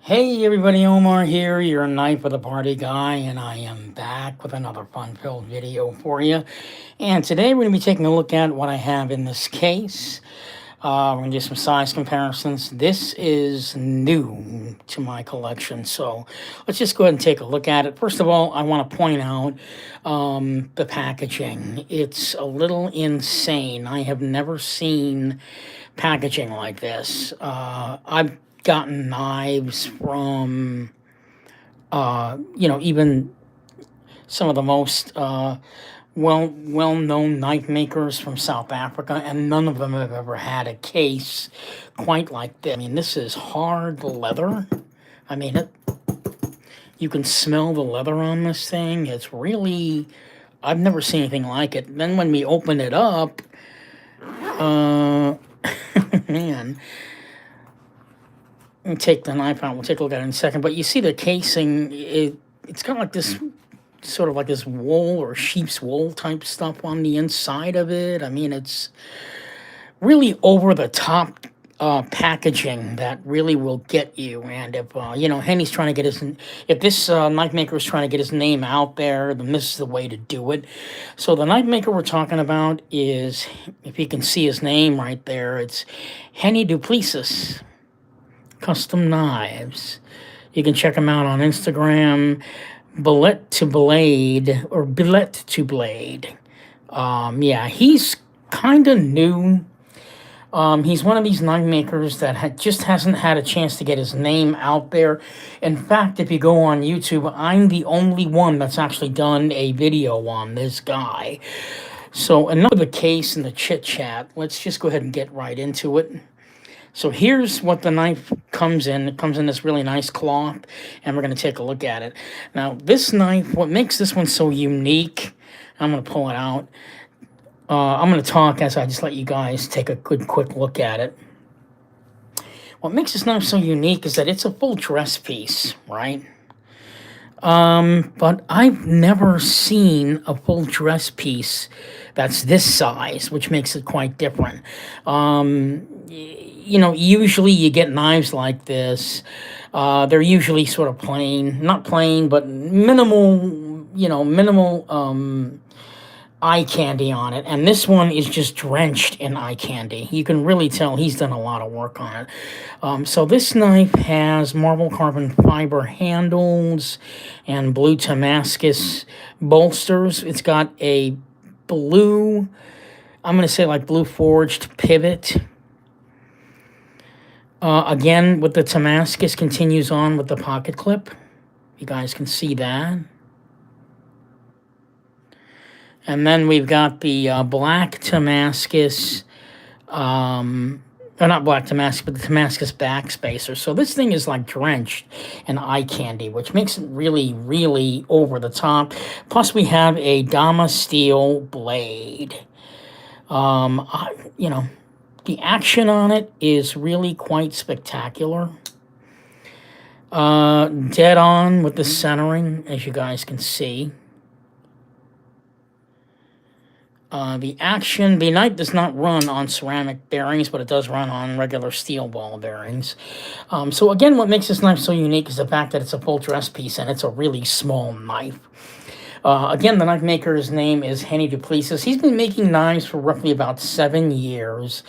Hey everybody, Omar here, your knife of the party guy, and I am back with another fun-filled video for you. And today we're going to be taking a look at what I have in this case. We're going to do some size comparisons. This is new to my collection, so let's just go ahead and take a look at it. First of all, I want to point out the packaging. It's a little insane. I have never seen packaging like this. I've gotten knives from, even some of the most well-known knife makers from South Africa, and none of them have ever had a case quite like this. I mean, this is hard leather. I mean, you can smell the leather on this thing. It's really, I've never seen anything like it. Then when we open it up, man, let me take the knife out. We'll take a look at it in a second. But you see the casing, it's got like this, sort of like this wool or sheep's wool type stuff on the inside of it. I mean, it's really over-the-top packaging that really will get you. And if, Hennie's trying to get his, if this knife maker is trying to get his name out there, then this is the way to do it. So the knife maker we're talking about is, if you can see his name right there, it's Hennie Plesis Custom Knives. You can check him out on Instagram, Billet to Blade, or Billet to Blade. Yeah, he's kind of new. He's one of these knife makers that just hasn't had a chance to get his name out there. In fact, if you go on YouTube, I'm the only one that's actually done a video on this guy. So enough of the case and the chit-chat. Let's just go ahead and get right into it. So here's what the knife comes in. It comes in this really nice cloth, and we're going to take a look at it. Now, this knife, what makes this one so unique, I'm going to pull it out. I'm going to talk as I just let you guys take a good quick look at it. What makes this knife so unique is that it's a full dress piece, right? But I've never seen a full dress piece that's this size, which makes it quite different. Usually you get knives like this. They're usually sort of plain, not plain, but minimal eye candy on it. And this one is just drenched in eye candy. You can really tell he's done a lot of work on it. So this knife has marble carbon fiber handles and blue Damascus bolsters. It's got a blue, I'm going to say like blue forged pivot. Again, with the Damascus, continues on with the pocket clip. You guys can see that. And then we've got the black Damascus, or not black Damascus, but the Damascus backspacer. So this thing is like drenched in eye candy, which makes it really, really over the top. Plus we have a Dama steel blade. The action on it is really quite spectacular. Dead on with the centering, as you guys can see. The knife does not run on ceramic bearings, but it does run on regular steel ball bearings. So again, what makes this knife so unique is the fact that it's a full dress piece and it's a really small knife. Again, the knife maker's name is Hennie Plesis. He's been making knives for roughly about 7 years.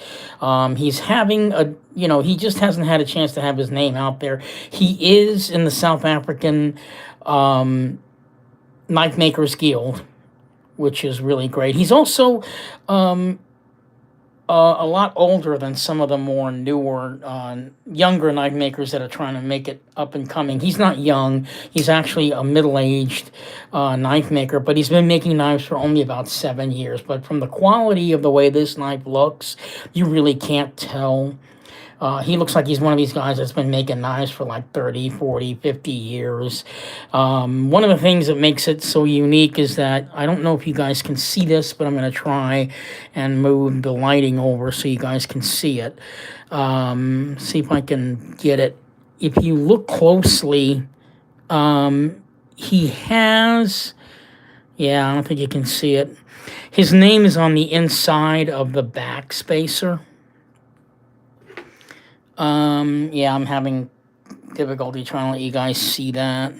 He's having he just hasn't had a chance to have his name out there. He is in the South African Knife Makers Guild, which is really great. He's also a lot older than some of the more newer, younger knife makers that are trying to make it up and coming. He's not young. He's actually a middle-aged knife maker, but he's been making knives for only about 7 years. But from the quality of the way this knife looks, you really can't tell. He looks like he's one of these guys that's been making knives for like 30, 40, 50 years. One of the things that makes it so unique is that, I don't know if you guys can see this, but I'm going to try and move the lighting over so you guys can see it. See if I can get it. If you look closely, he has, yeah, I don't think you can see it. His name is on the inside of the backspacer. Yeah, I'm having difficulty trying to let you guys see that.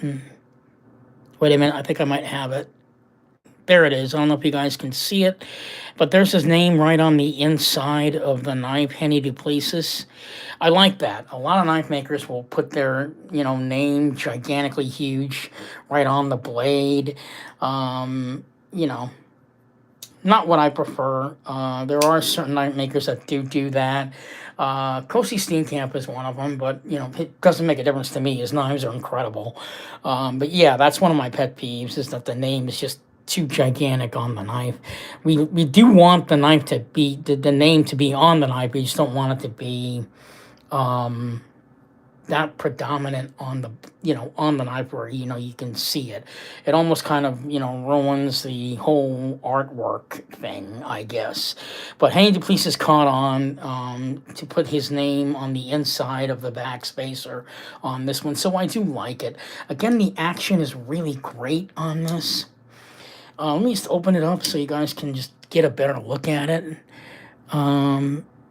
Wait a minute, I think I might have it. There it is. I don't know if you guys can see it, but there's his name right on the inside of the knife, Hennie de Plesis. I like that. A lot of knife makers will put their, name gigantically huge right on the blade. You know, not what I prefer. There are certain knife makers that do that. Kosi Steenkamp is one of them, but it doesn't make a difference to me. His knives are incredible. But yeah, that's one of my pet peeves is that the name is just too gigantic on the knife. We do want the knife to be the name to be on the knife. We just don't want it to be that predominant on the on the knife where you can see it. It almost kind of ruins the whole artwork thing, I guess. But Hennie de Plesis caught on to put his name on the inside of the backspacer on this one, so I do like it. Again, the action is really great on this. Let me just open it up so you guys can just get a better look at it.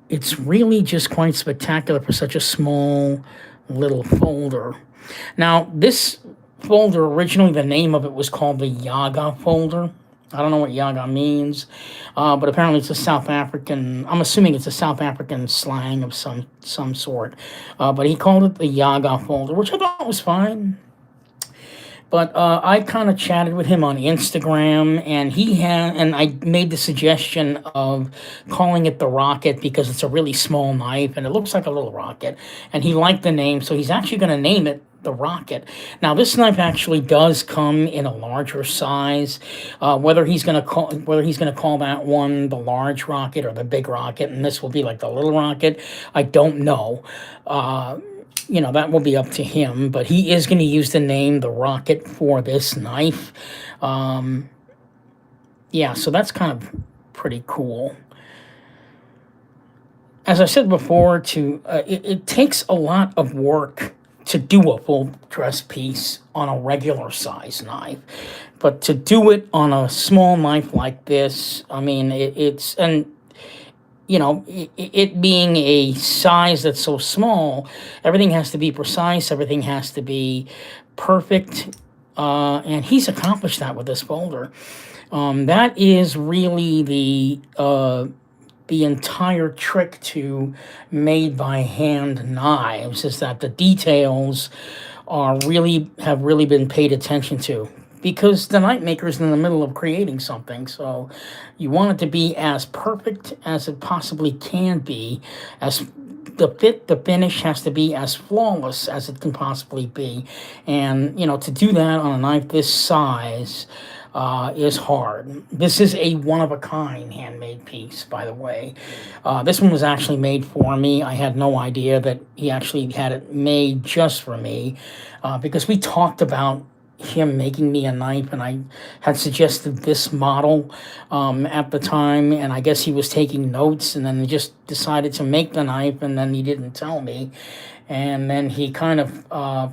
It's really just quite spectacular for such a small little folder. Now, this folder, originally the name of it was called the Yaga folder. I don't know what Yaga means, but apparently it's a South African, I'm assuming it's a South African slang of some sort. But he called it the Yaga folder, which I thought was fine. But I kind of chatted with him on Instagram, and I made the suggestion of calling it the Rocket because it's a really small knife and it looks like a little rocket. And he liked the name, so he's actually going to name it the Rocket. Now, this knife actually does come in a larger size. Whether he's going to call that one the large Rocket or the big Rocket, and this will be like the little Rocket, I don't know. That will be up to him, but he is going to use the name the Rocket for this knife. Yeah, so that's kind of pretty cool. As I said before, it takes a lot of work to do a full dress piece on a regular size knife, but to do it on a small knife like this, I mean, it being a size that's so small, everything has to be precise, everything has to be perfect, and he's accomplished that with this folder. That is really the entire trick to made by hand knives, is that the details have really been paid attention to. Because the knife maker's in the middle of creating something, so you want it to be as perfect as it possibly can be. As the finish has to be as flawless as it can possibly be, and to do that on a knife this size is hard. This is a one-of-a-kind handmade piece, by the way. This one was actually made for me. I had no idea that he actually had it made just for me, because we talked about him making me a knife, and I had suggested this model at the time, and I guess he was taking notes, and then he just decided to make the knife, and then he didn't tell me, and then he kind of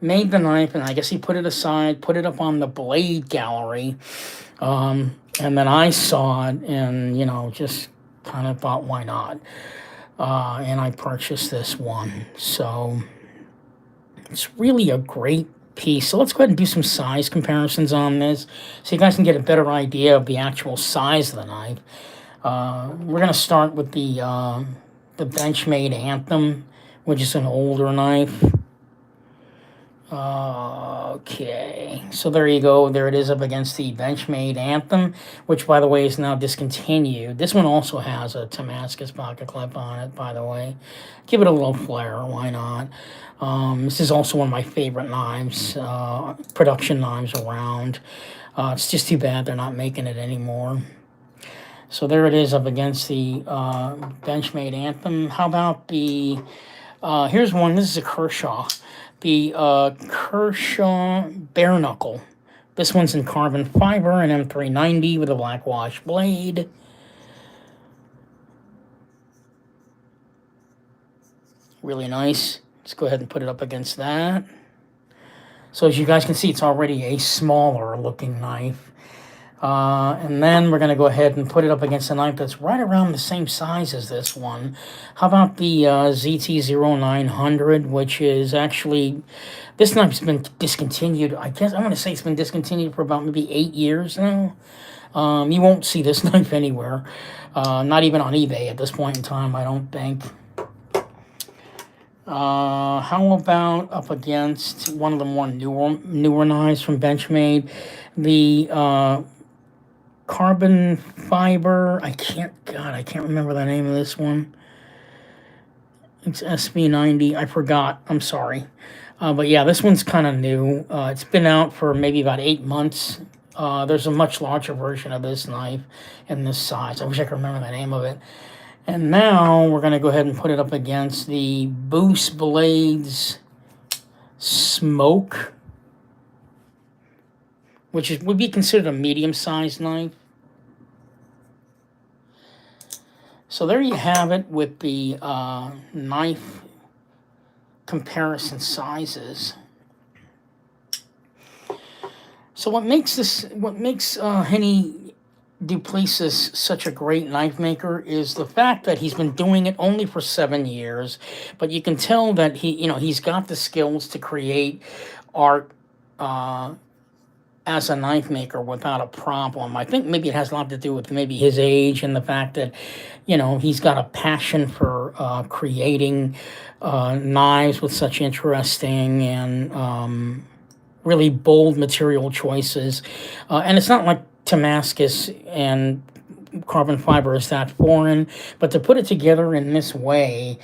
made the knife, and I guess he put it aside, put it up on the blade gallery, and then I saw it, and just kind of thought, why not? And I purchased this one, so it's really a great piece. So let's go ahead and do some size comparisons on this so you guys can get a better idea of the actual size of the knife. We're going to start with the Benchmade Anthem, which is an older knife. Okay, so there you go. There it is up against the Benchmade Anthem, which, by the way, is now discontinued. This one also has a Damascus pocket clip on it, by the way. Give it a little flair, why not? This is also one of my favorite knives, production knives around. It's just too bad they're not making it anymore. So there it is up against the Benchmade Anthem. How about the, here's one, this is a Kershaw. The Kershaw Bare Knuckle. This one's in carbon fiber and M390 with a black wash blade. Really nice. Let's go ahead and put it up against that. So as you guys can see, it's already a smaller looking knife. And then we're going to go ahead and put it up against a knife that's right around the same size as this one. How about the ZT-0900, which is actually, this knife's been discontinued. I guess I'm going to say it's been discontinued for about maybe 8 years now. You won't see this knife anywhere, not even on eBay at this point in time, I don't think. How about up against one of the more newer knives from Benchmade, the carbon fiber. I can't remember the name of this one. It's SB90. I forgot. I'm sorry. But yeah, this one's kind of new. It's been out for maybe about 8 months. There's a much larger version of this knife in this size. I wish I could remember the name of it. And now we're going to go ahead and put it up against the Boost Blades Smoke, which would be considered a medium-sized knife. So there you have it with the knife comparison sizes. So what makes Hennie du Plesis such a great knife maker is the fact that he's been doing it only for 7 years, but you can tell that he's got the skills to create art as a knife maker without a problem. I think maybe it has a lot to do with maybe his age and the fact that, he's got a passion for creating knives with such interesting and really bold material choices. And it's not like Damascus and carbon fiber is that foreign, but to put it together in this way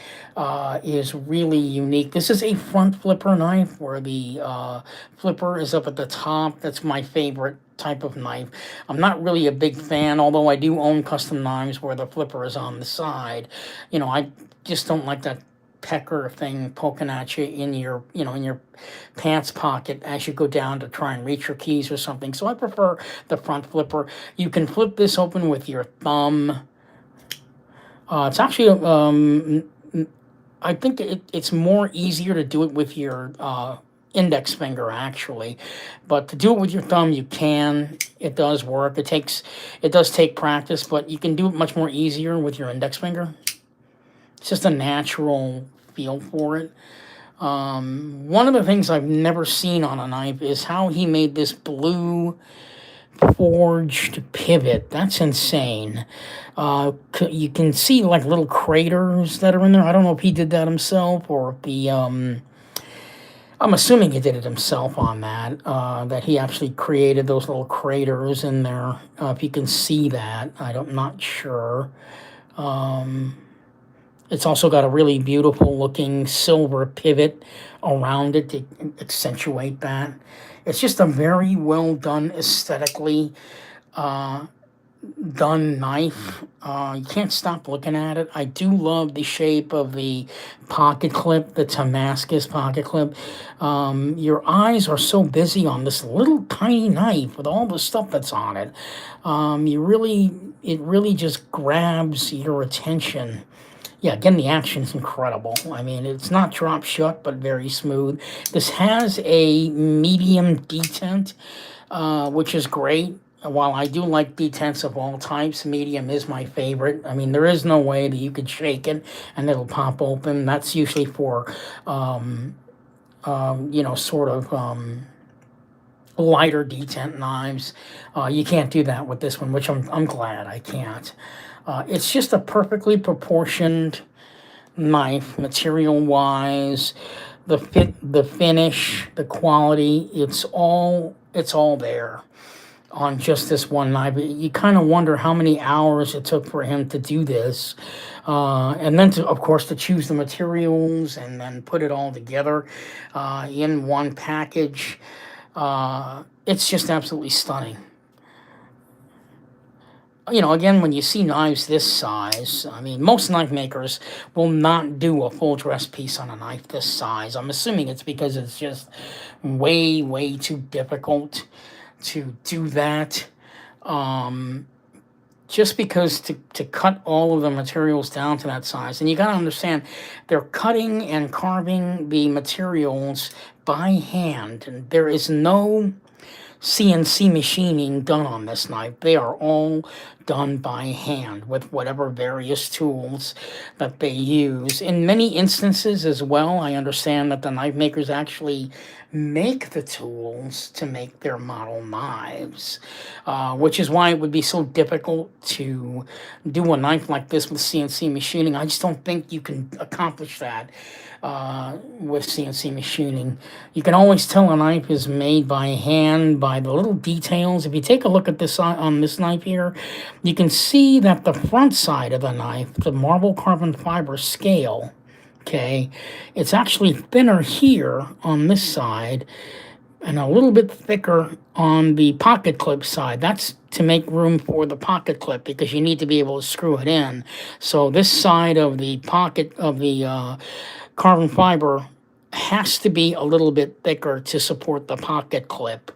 is really unique. This is a front flipper knife where the flipper is up at the top. That's my favorite type of knife. I'm not really a big fan, although I do own custom knives where the flipper is on the side. I just don't like that pecker thing poking at you in your pants pocket as you go down to try and reach your keys or something. So I prefer the front flipper. You can flip this open with your thumb. It's actually I think it's more easier to do it with your index finger actually, but to do it with your thumb you can. It does work. It does take practice, but you can do it much more easier with your index finger. It's just a natural feel for it. One of the things I've never seen on a knife is how he made this blue forged pivot. That's insane. You can see like little craters that are in there. I don't know if he did that himself or if the I'm assuming he did it himself on that, that he actually created those little craters in there. If you can see that, I'm not sure. It's also got a really beautiful looking silver pivot around it to accentuate that. It's just a very well done, aesthetically done knife. You can't stop looking at it. I do love the shape of the pocket clip, the Damascus pocket clip. Your eyes are so busy on this little tiny knife with all the stuff that's on it. It really just grabs your attention. Yeah, again, the action's incredible. I mean, it's not drop shut, but very smooth. This has a medium detent, which is great. While I do like detents of all types, medium is my favorite. I mean, there is no way that you could shake it and it'll pop open. That's usually for, sort of lighter detent knives. You can't do that with this one, which I'm glad I can't. It's just a perfectly proportioned knife, material-wise, the fit, the finish, the quality. It's all there on just this one knife. You kind of wonder how many hours it took for him to do this, and then of course to choose the materials and then put it all together in one package. It's just absolutely stunning. Again, when you see knives this size, I mean, most knife makers will not do a full dress piece on a knife this size. I'm assuming it's because it's just way, way too difficult to do that. Just because to cut all of the materials down to that size. And you got to understand, they're cutting and carving the materials by hand. And there is no CNC machining done on this knife. They are all done by hand with whatever various tools that they use. In many instances as well, I understand that the knife makers actually make the tools to make their model knives, which is why it would be so difficult to do a knife like this with CNC machining. I just don't think you can accomplish that with CNC machining. You can always tell a knife is made by hand by the little details. If you take a look at this on this knife here, you can see that the front side of the knife, the marble carbon fiber scale, okay, it's actually thinner here on this side and a little bit thicker on the pocket clip side. That's to make room for the pocket clip because you need to be able to screw it in. So this side of the pocket of the carbon fiber has to be a little bit thicker to support the pocket clip.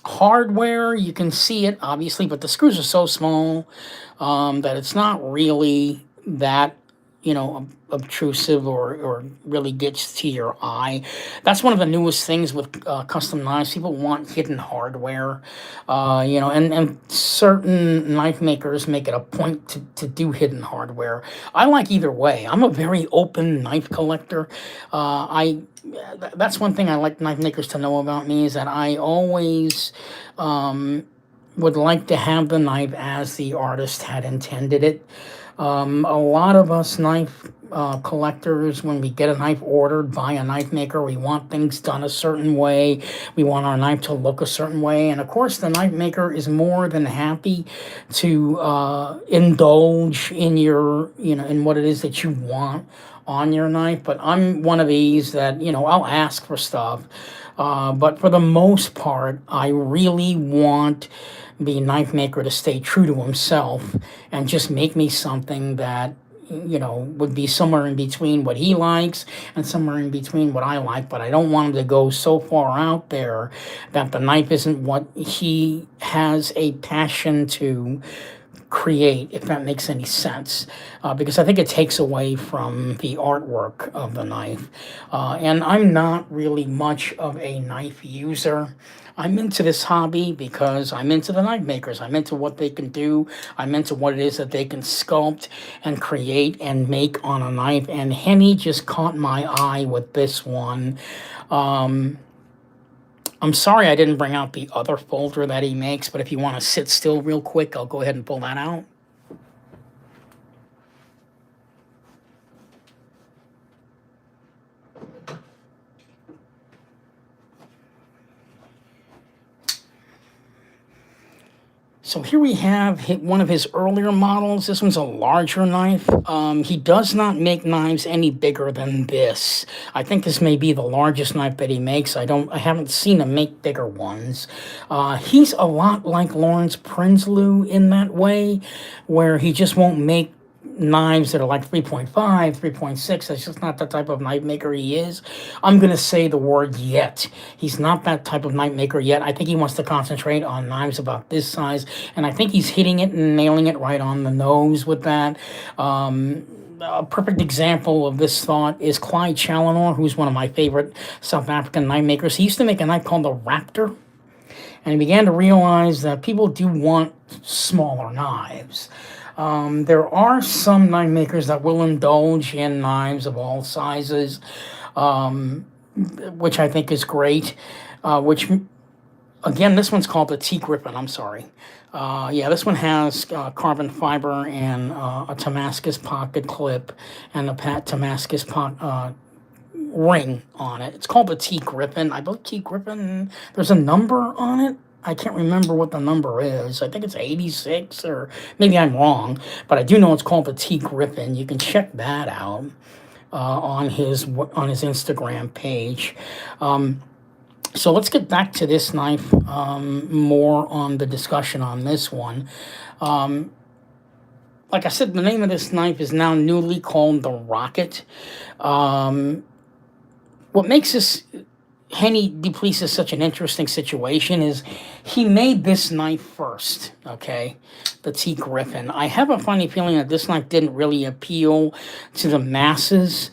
Hardware, you can see it obviously, but the screws are so small that it's not really that, you know, obtrusive or really gets to your eye. That's one of the newest things with custom knives. People want hidden hardware, you know, and certain knife makers make it a point to do hidden hardware. I like either way. I'm a very open knife collector. That's one thing I like knife makers to know about me, is that I always would like to have the knife as the artist had intended it. A lot of us knife collectors, when we get a knife ordered by a knife maker, we want things done a certain way. We want our knife to look a certain way. And of course, the knife maker is more than happy to indulge in your, you know, in what it is that you want on your knife. But I'm one of these that, you know, I'll ask for stuff. But for the most part, I really want the knife maker to stay true to himself and just make me something that, you know, would be somewhere in between what he likes and somewhere in between what I like. But I don't want him to go so far out there that the knife isn't what he has a passion to create, if that makes any sense, because I think it takes away from the artwork of the knife. And I'm not really much of a knife user. I'm into this hobby because I'm into the knife makers. I'm into what they can do. I'm into what it is that they can sculpt and create and make on a knife. And Hennie just caught my eye with this one. I'm sorry I didn't bring out the other folder that he makes, but if you want to sit still real quick, I'll go ahead and pull that out. So here we have one of his earlier models. This one's a larger knife. He does not make knives any bigger than this. I think this may be the largest knife that he makes. I haven't seen him make bigger ones. He's a lot like Lawrence Prinsloo in that way, where he just won't make knives that are like 3.5, 3.6. That's just not the type of knife maker he is. I'm going to say the word yet. He's not that type of knife maker yet. I think he wants to concentrate on knives about this size, and I think he's hitting it and nailing it right on the nose with that. A perfect example of this thought is Clyde Challenor, who's one of my favorite South African knife makers. He used to make a knife called the Raptor, and he began to realize that people do want smaller knives. There are some knife makers that will indulge in knives of all sizes, which I think is great. Which, again, this one's called the T Griffin. I'm sorry. Yeah, this one has carbon fiber and a Damascus pocket clip and a Damascus ring on it. It's called the T Griffin. I believe T Griffin, there's a number on it. I can't remember what the number is. I think it's 86, or maybe I'm wrong, but I do know it's called the T Griffin. You can check that out on his Instagram page. So let's get back to this knife, more on the discussion on this one. Like I said, the name of this knife is now newly called the Rocket. What makes this Hennie Plesis such an interesting situation is he made this knife first, okay, the T Griffin. I have a funny feeling that this knife didn't really appeal to the masses,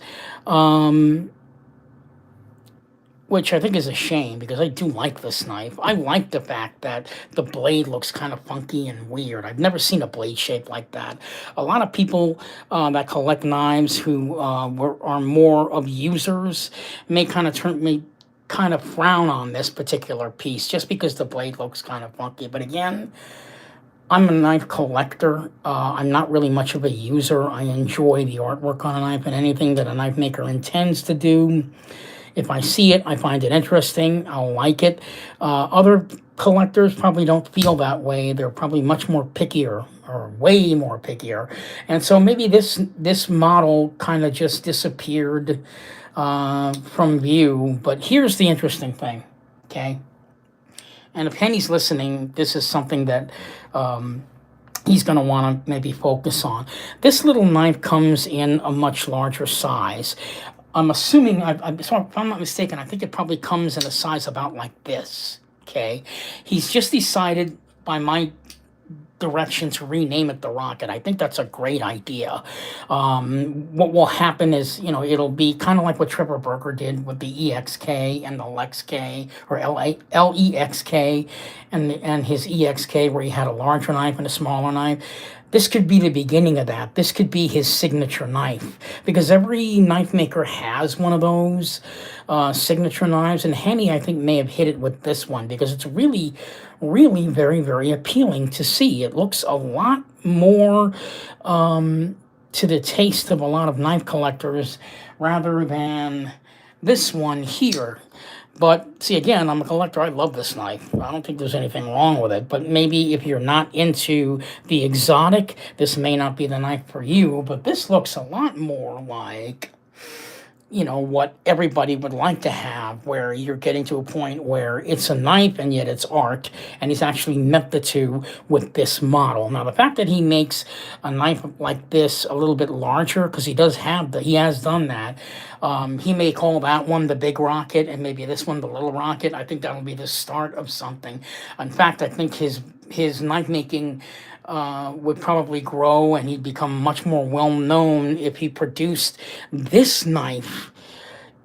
which I think is a shame because I do like this knife. I like the fact that the blade looks kind of funky and weird. I've never seen a blade shape like that. A lot of people that collect knives who are more of users may kind of frown on this particular piece just because the blade looks kind of funky. But again, I'm a knife collector. I'm not really much of a user. I enjoy the artwork on a knife and anything that a knife maker intends to do. If I see it, I find it interesting. I'll like it. Other collectors probably don't feel that way. They're probably much more pickier, or way more pickier. And so maybe this model kind of just disappeared from view. But here's the interesting thing, okay? And if Hennie's listening, this is something that he's going to want to maybe focus on. This little knife comes in a much larger size. I'm assuming, so if I'm not mistaken, I think it probably comes in a size about like this, okay? He's just decided by my direction to rename it the Rocket. I think that's a great idea. What will happen is, it'll be kind of like what Trevor Berger did with the EXK and the LexK, or LEXK, and his EXK, where he had a larger knife and a smaller knife. This could be the beginning of that. This could be his signature knife, because every knife maker has one of those signature knives, and Hennie, I think, may have hit it with this one because it's really, really very, very appealing to see. It looks a lot more to the taste of a lot of knife collectors rather than this one here. But see, again, I'm a collector. I love this knife. I don't think there's anything wrong with it. But maybe if you're not into the exotic, this may not be the knife for you. But this looks a lot more like, what everybody would like to have, where you're getting to a point where it's a knife and yet it's art, and he's actually met the two with this model. Now, the fact that he makes a knife like this a little bit larger, because he has done that. He may call that one the big Rocket and maybe this one the little Rocket. I think that'll be the start of something. In fact, I think his knife making would probably grow, and he'd become much more well known if he produced this knife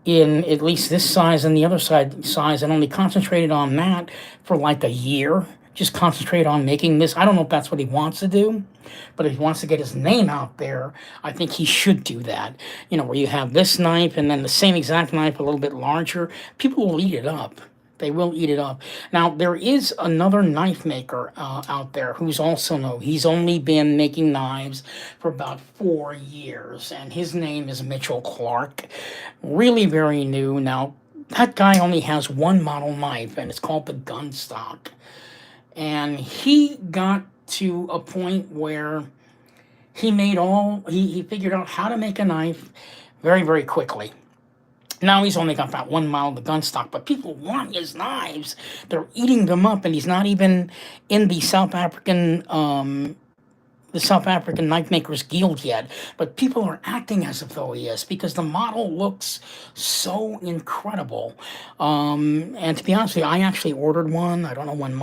in at least this size and the other size, and only concentrated on that for like a year. Just concentrate on making this. I don't know if that's what he wants to do, but if he wants to get his name out there, I think he should do that. Where you have this knife and then the same exact knife, a little bit larger. People will eat it up. They will eat it up. Now, there is another knife maker out there who's also new. He's only been making knives for about 4 years, and his name is Mitchell Clark. Really very new. Now, that guy only has one model knife, and it's called the Gunstock. And he got to a point where he figured out how to make a knife very, very quickly. Now he's only got that one model, the Gunstock, but people want his knives. They're eating them up, and he's not even in the South African Knife Makers Guild yet, but people are acting as if though he is, because the model looks so incredible. And to be honest with you, I actually ordered one. I don't know when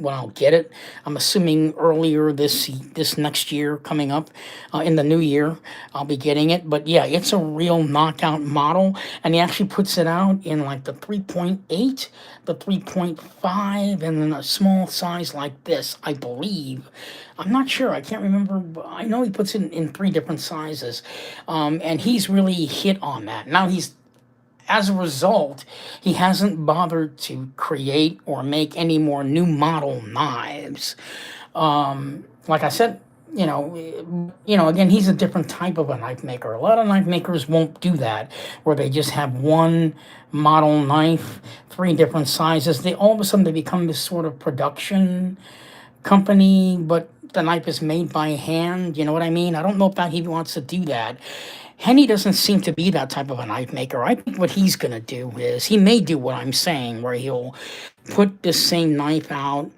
I'll get it. I'm assuming earlier this next year, coming up in the new year, I'll be getting it. But yeah, it's a real knockout model, and he actually puts it out in like the 3.8, the 3.5, and then a small size like this, I believe. I'm not sure. I can't remember. But I know he puts it in 3 different sizes, and he's really hit on that. Now as a result, he hasn't bothered to create or make any more new model knives. Like I said, again, he's a different type of a knife maker. A lot of knife makers won't do that, where they just have one model knife, 3 different sizes. All of a sudden they become this sort of production company, but the knife is made by hand. You know what I mean? I don't know if he wants to do that. Hennie doesn't seem to be that type of a knife maker. I think what he's going to do is he may do what I'm saying, where he'll put this same knife out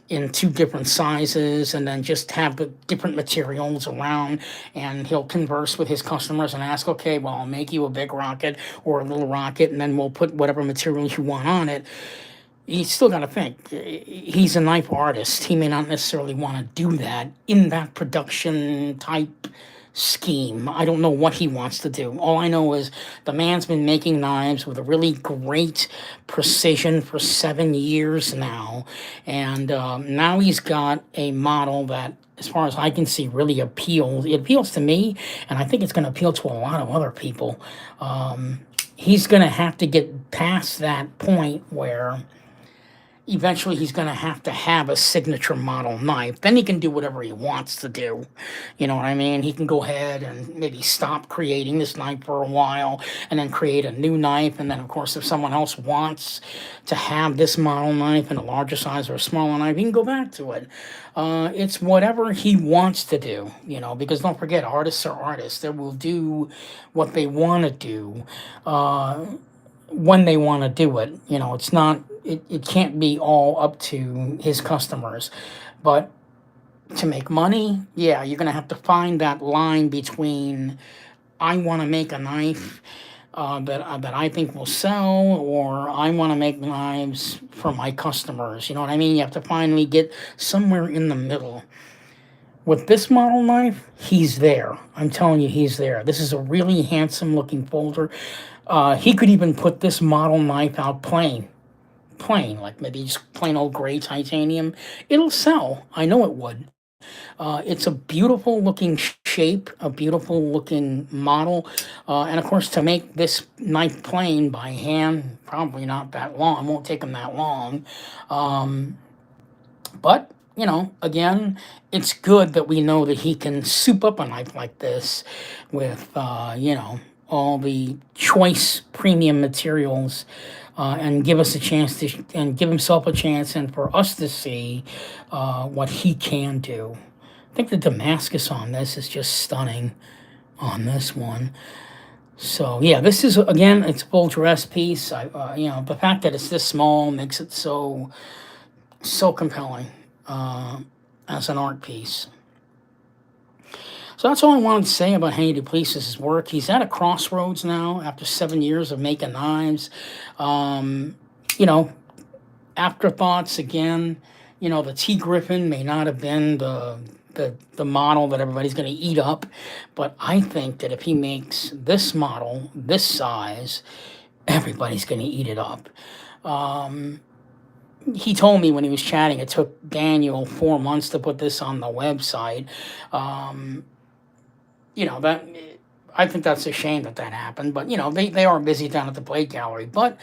in 2 different sizes and then just have the different materials around, and he'll converse with his customers and ask, okay, well, I'll make you a big Rocket or a little Rocket, and then we'll put whatever materials you want on it. You still got to think, he's a knife artist. He may not necessarily want to do that in that production type scheme. I don't know what he wants to do. All I know is the man's been making knives with a really great precision for 7 years now. And now he's got a model that, as far as I can see, really appeals. It appeals to me, and I think it's going to appeal to a lot of other people. He's going to have to get past that point where eventually he's going to have a signature model knife. Then he can do whatever he wants to do. You know what I mean? He can go ahead and maybe stop creating this knife for a while and then create a new knife. And then, of course, if someone else wants to have this model knife in a larger size or a smaller knife, he can go back to it. It's whatever he wants to do, you know, because don't forget, artists are artists. They will do what they want to do. When they want to do it. You know, it's not, it can't be all up to his customers. But to make money, yeah, you're going to have to find that line between I want to make a knife that I think will sell, or I want to make knives for my customers. You know what I mean? You have to finally get somewhere in the middle. With this model knife, he's there. I'm telling you, he's there. This is a really handsome looking folder. He could even put this model knife out plain, like maybe just plain old gray titanium. It'll sell. I know it would. It's a beautiful looking shape, a beautiful looking model. And of course, to make this knife plain by hand, probably not that long. It won't take him that long. But, you know, again, it's good that we know that he can soup up a knife like this with, you know, all the choice premium materials, and give us a chance to, and give himself a chance, and for us to see what he can do. I think the Damascus on this is just stunning on this one. So yeah, this is, again, it's a full dress piece. You know, the fact that it's this small makes it so compelling as an art piece. So that's all I wanted to say about Hennie Plesis' work. He's at a crossroads now after 7 years of making knives. You know, afterthoughts again. You know, the T. Griffin may not have been the model that everybody's going to eat up, but I think that if he makes this model, this size, everybody's going to eat it up. He told me when he was chatting, it took Daniel 4 months to put this on the website. You know, that, I think that's a shame that happened, but, you know, they are busy down at the Plate Gallery. But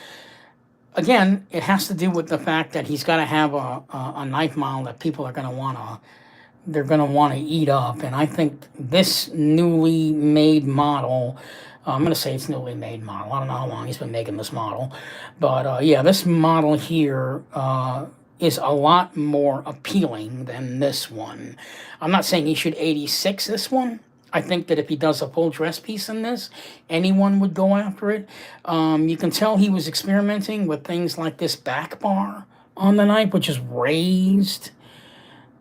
again, it has to do with the fact that he's got to have a knife model that people are going to want to, they're going to want to eat up. And I think this newly made model, I'm going to say it's newly made model. I don't know how long he's been making this model. But yeah, this model here is a lot more appealing than this one. I'm not saying he should 86 this one. I think that if he does a full dress piece in this, anyone would go after it. You can tell he was experimenting with things like this back bar on the knife, which is raised.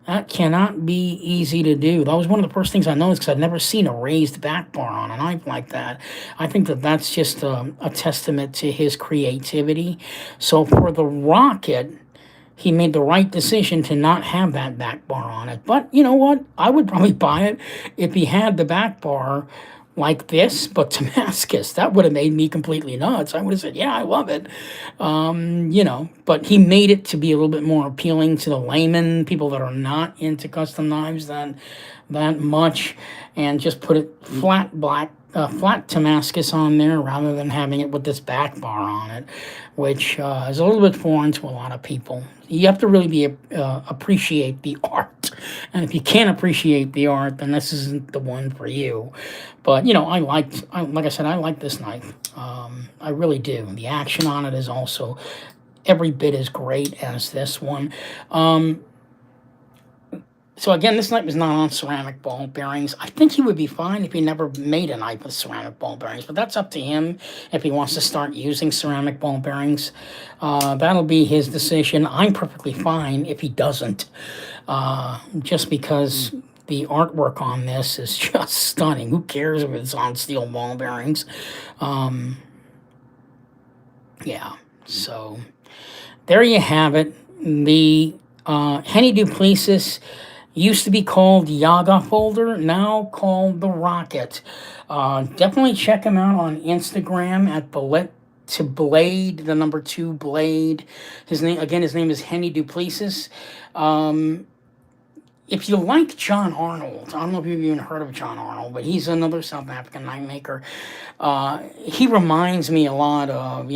That cannot be easy to do. That was one of the first things I noticed, because I'd never seen a raised back bar on a knife like that. I think that that's just a testament to his creativity. So for the Rocket, he made the right decision to not have that back bar on it. But you know what? I would probably buy it if he had the back bar like this, but Damascus. That would have made me completely nuts. I would have said, yeah, I love it. You know, but he made it to be a little bit more appealing to the layman, people that are not into custom knives that much, and just put it flat Damascus on there rather than having it with this back bar on it, which is a little bit foreign to a lot of people. You have to really appreciate the art, and if you can't appreciate the art, then this isn't the one for you. But you know, like I said, I like this knife. I really do. The action on it is also every bit as great as this one. So again, this knife is not on ceramic ball bearings. I think he would be fine if he never made a knife with ceramic ball bearings, but that's up to him if he wants to start using ceramic ball bearings. That'll be his decision. I'm perfectly fine if he doesn't, just because the artwork on this is just stunning. Who cares if it's on steel ball bearings? Yeah, so there you have it. The Hennie Plesis Used to be called Yaga Folder, now called The Rocket. Definitely check him out on Instagram at Bullet to Blade, the number 2 Blade. His name is Hennie Duplessis. Um, if you like John Arnold, I don't know if you've even heard of John Arnold, but he's another South African knife maker. He reminds me a lot of,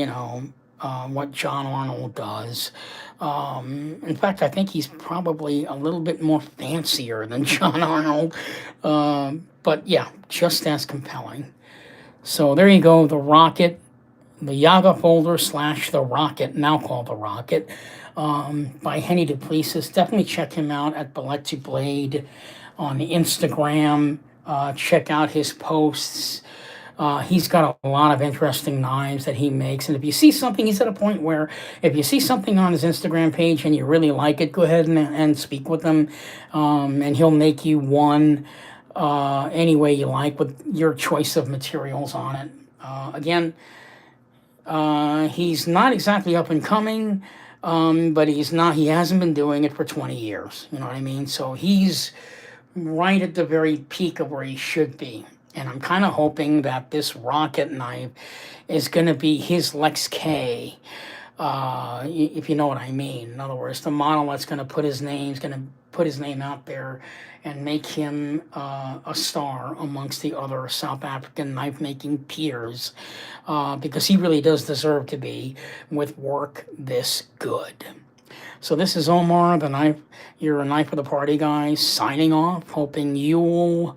what John Arnold does. In fact, I think he's probably a little bit more fancier than John Arnold. But yeah, just as compelling. So there you go, the Rocket, the Yaga Folder / the Rocket, now called the Rocket, by Hennie Duplessis. Definitely check him out at Bullet to Blade on Instagram. Check out his posts. He's got a lot of interesting knives that he makes. And if you see something, he's at a point where if you see something on his Instagram page and you really like it, go ahead and speak with him. And he'll make you one any way you like with your choice of materials on it. Again, he's not exactly up and coming, but he hasn't been doing it for 20 years. You know what I mean? So he's right at the very peak of where he should be. And I'm kind of hoping that this Rocket knife is going to be his Lex K, if you know what I mean. In other words, the model that's going to put his name out there and make him a star amongst the other South African knife-making peers, because he really does deserve to be with work this good. So this is Omar, you're a Knife for the Party guy, signing off, hoping you'll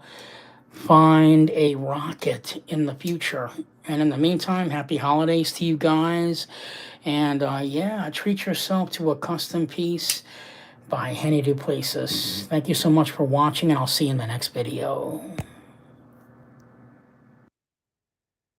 find a rocket in the future. And in the meantime, happy holidays to you guys. And treat yourself to a custom piece by Hennie Duplessis. Thank you so much for watching, and I'll see you in the next video.